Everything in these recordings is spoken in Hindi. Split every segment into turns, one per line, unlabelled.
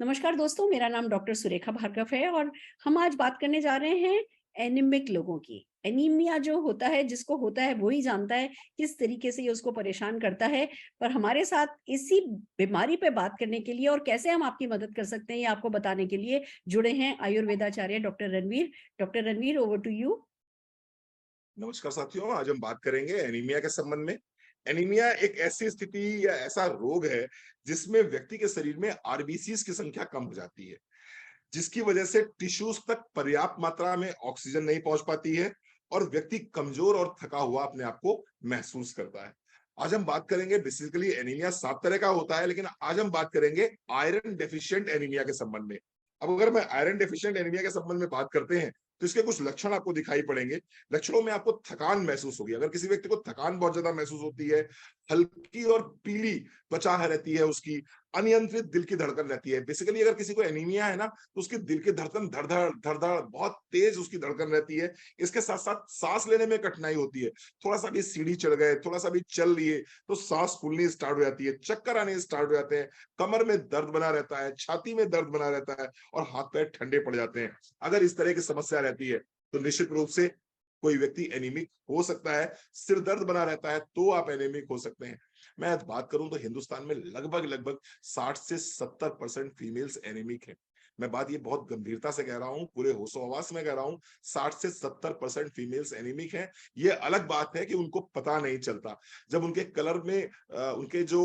नमस्कार दोस्तों, मेरा नाम डॉक्टर सुरेखा भार्गव है और हम आज बात करने जा रहे हैं एनीमिक लोगों की। एनीमिया जो होता है, जिसको होता है वो ही जानता है किस तरीके से ये उसको परेशान करता है। पर हमारे साथ इसी बीमारी पे बात करने के लिए और कैसे हम आपकी मदद कर सकते हैं, ये आपको बताने के लिए जुड़े हैं आयुर्वेदाचार्य doctor Ranveer. Doctor Ranveer, over to you.
नमस्कार साथियों, आज हम बात करेंगे एनीमिया के संबंध में। एनीमिया एक ऐसी स्थिति या ऐसा रोग है जिसमें व्यक्ति के शरीर में आरबीसीज की संख्या कम हो जाती है, जिसकी वजह से टिश्यूज तक पर्याप्त मात्रा में ऑक्सीजन नहीं पहुंच पाती है और व्यक्ति कमजोर और थका हुआ अपने आप को महसूस करता है। आज हम बात करेंगे, बेसिकली एनीमिया 7 तरह का होता है, लेकिन आज हम बात करेंगे आयरन डेफिशिएंट एनीमिया के संबंध में। अब अगर मैं आयरन डेफिशिएंट एनीमिया के संबंध में बात करते हैं तो इसके कुछ लक्षण आपको दिखाई पड़ेंगे। लक्षणों में आपको थकान महसूस होगी। अगर किसी व्यक्ति को थकान बहुत ज्यादा महसूस होती है, हल्की और पीली त्वचा रहती है उसकी, अनियंत्रित दिल की धड़कन रहती है। बेसिकली अगर किसी को एनीमिया है ना, तो उसकी दिल की धड़कन धड़-धड़ बहुत तेज उसकी धड़कन रहती है। इसके साथ-साथ सांस लेने में कठिनाई होती है। थोड़ा-सा भी सीढ़ी चढ़ गए, थोड़ा-सा भी चल लिए तो सांस फूलनी स्टार्ट हो जाती है, चक्कर आने स्टार्ट हो जाते हैं, कमर में दर्द बना रहता है, छाती में दर्द बना रहता है और हाथ-पैर ठंडे पड़ जाते हैं। अगर इस तरह की समस्या रहती है, तो निश्चित रूप से कोई व्यक्ति एनीमिक हो सकता है। सिर दर्द बना रहता है तो आप एनीमिक हो सकते हैं। मैं आज बात करूं तो हिंदुस्तान में लगभग 60 से 70% फीमेल्स एनीमिक हैं। मैं बात ये बहुत गंभीरता से कह रहा हूं, पूरे होशो-हवास में कह रहा हूं। 60 से 70% फीमेल्स एनीमिक हैं। ये अलग बात है कि उनको पता नहीं चलता। जब उनके कलर में उनके जो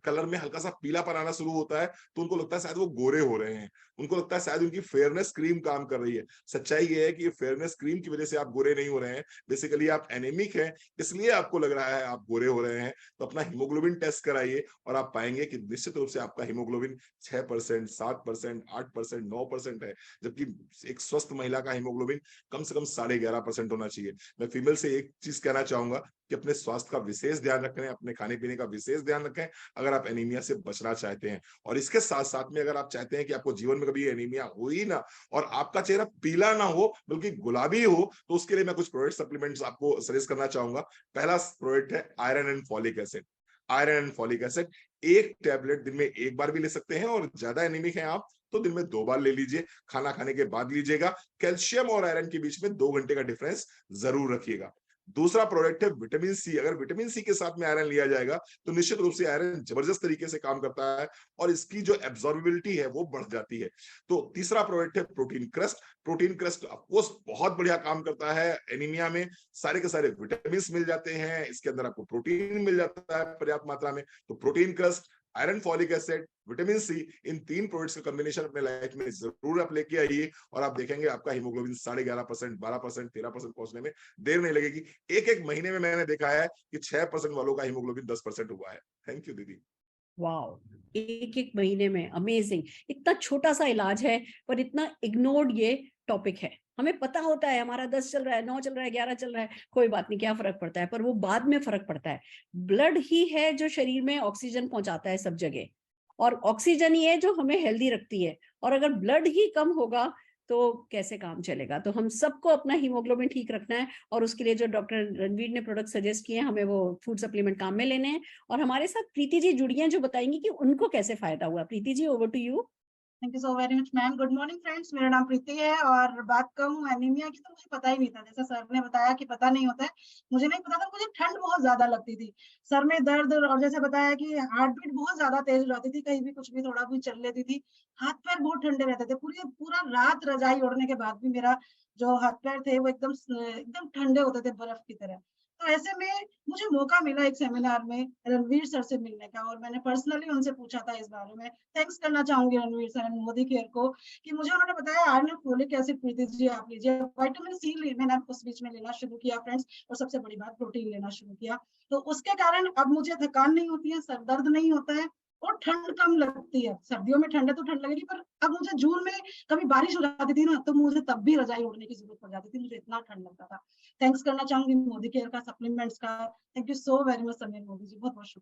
कलर में हल्का सा पीलापन आना शुरू होता है, तो उनको लगता है शायद वो गोरे हो रहे हैं। उनको लगता है शायद उनकी फेयरनेस क्रीम काम कर रही है। सच्चाई ये है कि ये फेयरनेस क्रीम की वजह से आप गोरे नहीं हो रहे हैं। बेसिकली आप एनीमिक हैं, इसलिए आपको लग रहा है आप गोरे हो रहे हैं। तो अपना हीमोग्लोबिन टेस्ट कराइए और आप पाएंगे कि निश्चित रूप से आपका हीमोग्लोबिन 6%, 7%, 8%, 9% है, जबकि एक स्वस्थ महिला का हीमोग्लोबिन कम से कम 11.5% होना चाहिए। मैं फीमेल से एक चीज कहना चाहूंगा कि अपने स्वास्थ्य का विशेष ध्यान रखें, अपने खाने पीने का विशेष ध्यान रखें, अगर आप एनीमिया से बचना चाहते हैं। और इसके साथ साथ में अगर आप चाहते हैं कि आपको जीवन में कभी एनीमिया हो ही ना और आपका चेहरा पीला ना हो बल्कि गुलाबी हो, तो उसके लिए मैं कुछ प्रोडक्ट सप्लीमेंट्स आपको सजेस्ट करना चाहूंगा। पहला प्रोडक्ट है iron and folic acid. Iron and folic acid एक टैबलेट दिन में एक बार भी ले सकते हैं और ज्यादा एनीमिक है आप तो दिन में 2 बार ले लीजिए। खाना खाने के बाद लीजिएगा। कैल्शियम और आयरन के बीच में 2 घंटे का डिफरेंस जरूर रखिएगा। दूसरा प्रोडक्ट है विटामिन सी। अगर विटामिन सी के साथ में आयरन लिया जाएगा तो निश्चित रूप से आयरन जबरदस्त तरीके से काम करता है और इसकी जो एब्जॉर्बिलिटी है वो बढ़ जाती है। तो तीसरा प्रोडक्ट है protein crust. Protein crust of course बहुत बढ़िया काम करता है एनीमिया में। सारे के सारे विटामिन मिल जाते हैं, इसके अंदर आपको प्रोटीन मिल जाता है पर्याप्त मात्रा में। तो protein crust, iron folic acid, vitamin C, इन 3 प्रोडक्ट्स का कॉम्बिनेशन अपने लाइफ में जरूर आप लेके आइए और आप देखेंगे आपका हीमोग्लोबिन 11.5%, 12%, 13% पहुंचने में देर नहीं लगेगी। एक महीने में मैंने देखा है कि 6% वालों का हीमोग्लोबिन 10% हुआ है। थैंक यू दीदी।
वाओ! एक-एक महीने में, अमेजिंग! इतना छोटा-सा इलाज है, पर इतना इग्नोर्ड ये टॉपिक है। हमें पता होता है हमारा 10 चल रहा है, 9 चल रहा है, 11 चल रहा है, कोई बात नहीं, क्या फ़र्क पड़ता है, पर वो बाद में फ़र्क पड़ता है। ब्लड ही है जो शरीर में ऑक्सीजन पहुँचाता है सब जगह और ऑक्सीजन ही है जो हमें हेल्दी रखती है और अगर ब्लड ही कम होगा, तो कैसे काम चलेगा? तो हम सबको अपना हीमोग्लोबिन ठीक रखना है और उसके लिए जो डॉक्टर रणवीर ने प्रोडक्ट सजेस्ट किए हैं, हमें वो फूड सप्लीमेंट काम में लेने हैं। और हमारे साथ प्रीति जी जुड़ी हैं जो बताएंगी कि उनको कैसे फायदा हुआ। Preeti ji, over to you.
Thank you so very much ma'am. Good morning friends, मेरा नाम प्रीति है और बात कहूँ एनीमिया की तो मुझे पता ही नहीं था। जैसा सर ने बताया कि पता नहीं होता है, मुझे नहीं पता था। मुझे ठंड बहुत ज्यादा लगती थी, सर में दर्द और जैसे बताया कि हार्ट बीट बहुत ज्यादा तेज हो जाती थी, कहीं भी कुछ भी थोड़ा भी चल लेती थी, हाथ पैर बहुत ठंडे रहते थे। पूरी पूरा रात रजाई ओढ़ने के बाद भी मेरा जो हाथ पैर थे वो एकदम एकदम ठंडे होते थे बर्फ की तरह। तो ऐसे में मुझे मौका मिला एक सेमिनार में रणवीर सर से मिलने का और मैंने पर्सनली उनसे पूछा था इस बारे में। थैंक्स करना चाहूंगी Ranveer sir and Modi care को कि मुझे उन्होंने बताया आयरन और फोलिक एसिड प्रीति जी आप लीजिए। विटामिन सी मैंने उस बीच में लेना शुरू किया फ्रेंड्स, और सबसे बड़ी बात प्रोटीन लेना शुरू किया। तो उसके कारण अब मुझे थकान नहीं होती है, सर दर्द नहीं होता है और ठंड कम लगती है। सर्दियों में ठंड है तो ठंड लगेगी, पर अब मुझे जून में कभी बारिश हो जाती थी ना, तो मुझे तब भी रजाई ओढ़ने की जरूरत पड़ जाती थी, मुझे इतना ठंड लगता था। थैंक्स करना चाहूंगी मोदी केयर का, सप्लीमेंट्स का। Thank you so very much Sameer Modi ji, बहुत बहुत शुक्रिया।